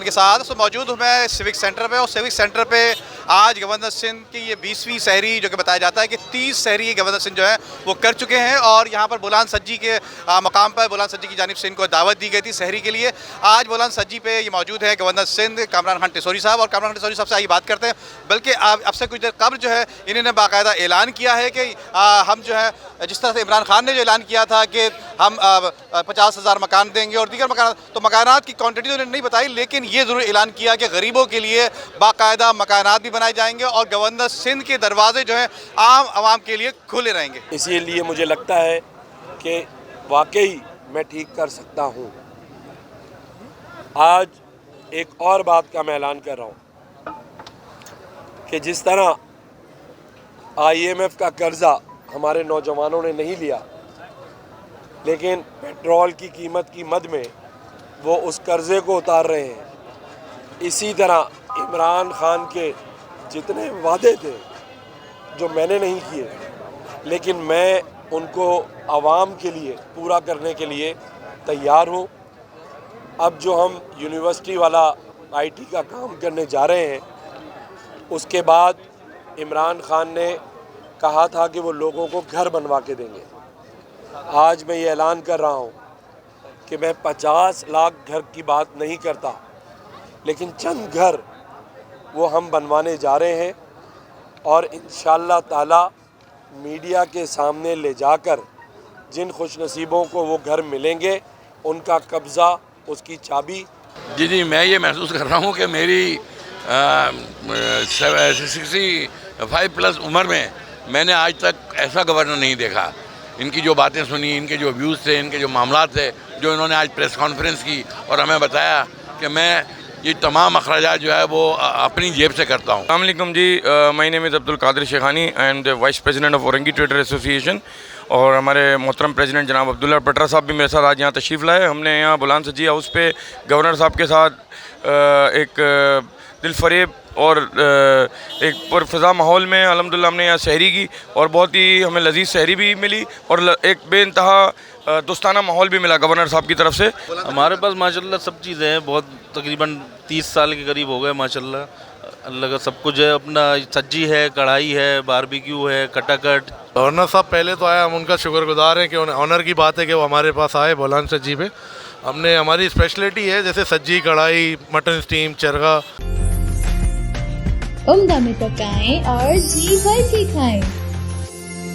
के साथ मौजूद हूँ मैं सिविक सेंटर पे, और सिविक सेंटर पे आज गवर्नर सिंध की ये 20वीं सहरी जो कि बताया जाता है कि 30 सहरी गवर्नर सिंध जो है वो कर चुके हैं। और यहाँ पर बुलंद सज्जी के मकाम पर बुलंद सज्जी की जानिब से इनको दावत दी गई थी सहरी के लिए। आज बुलंद सज्जी पे ये मौजूद है गवर्नर सिंध कामरान खान टिसोरी साहब, और कामरान खान टिसोरी साहब से आइए बात करते हैं। बल्कि अब से कुछ देर कबल जो है इन्होंने बाकायदा ऐलान किया है कि हम जो है जिस तरह से इमरान खान ने जो ऐलान किया था कि हम 50,000 मकान देंगे और दीगर मकान, तो मकानात की क्वांटिटी तो उन्होंने नहीं बताई, लेकिन ये ज़रूर ऐलान किया कि गरीबों के लिए बाकायदा मकानात भी बनाए जाएंगे और गवर्नर सिंध के दरवाजे जो हैं आम आवाम के लिए खुले रहेंगे। इसीलिए मुझे लगता है कि वाकई मैं ठीक कर सकता हूँ। आज एक और बात का मैं ऐलान कर रहा हूँ कि जिस तरह IMF का कर्जा हमारे नौजवानों ने नहीं लिया, लेकिन पेट्रोल की कीमत की मद में वो उस कर्ज़े को उतार रहे हैं, इसी तरह इमरान खान के जितने वादे थे जो मैंने नहीं किए, लेकिन मैं उनको आवाम के लिए पूरा करने के लिए तैयार हूँ। अब जो हम यूनिवर्सिटी वाला IT का काम करने जा रहे हैं, उसके बाद इमरान खान ने कहा था कि वो लोगों को घर बनवा के देंगे। आज मैं ये ऐलान कर रहा हूँ कि मैं 50 लाख घर की बात नहीं करता, लेकिन चंद घर वो हम बनवाने जा रहे हैं और इंशाअल्लाह ताला मीडिया के सामने ले जाकर जिन खुशनसीबों को वो घर मिलेंगे उनका कब्ज़ा, उसकी चाबी। जी, मैं ये महसूस कर रहा हूँ कि मेरी 65+ उम्र में मैंने आज तक ऐसा गवर्नर नहीं देखा। इनकी जो बातें सुनी, इनके जो व्यूज़ थे, इनके जो मामला थे, जो इन्होंने आज प्रेस कॉन्फ्रेंस की और हमें बताया कि मैं ये तमाम अखराजात जो है वो अपनी जेब से करता हूँ। अस्सलाम वालेकुम जी, my name is Abdul Qadir Shekhani and vice president of Orangi trader association. और हमारे मोहतरम प्रेसिडेंट जनाब अब्दुल्ला पटरा साहब भी मेरे साथ आज यहाँ तशरीफ़ लाए। हमने यहाँ बुलंद सज्जी हाउस पे गवर्नर साहब के साथ एक दिलफरेब और एक पुरफ़िज़ा माहौल में अल्हम्दुलिल्लाह हमने यहाँ सहरी की और बहुत ही हमें लजीज़ सहरी भी मिली और एक बेइंतहा दोस्ताना माहौल भी मिला गवर्नर साहब की तरफ से। हमारे पास माशाल्लाह सब चीज़ें हैं, बहुत तकरीबन 30 साल के करीब हो गए माशाल्लाह। अल्लाह का सब कुछ है, अपना सज्जी है, कढ़ाई है, बारबेक्यू है, कटाकट। गवर्नर साहब पहले तो आया, हम उनका शुक्रगुजार हैं कि ऑनर की बात है कि वो हमारे पास आए बुलंद सज्जी पे। हमने हमारी स्पेशलिटी है जैसे सज्जी, कढ़ाई, मटन स्टीम, चरगा। उम्दा में पकाएं और जी भर के खाएं।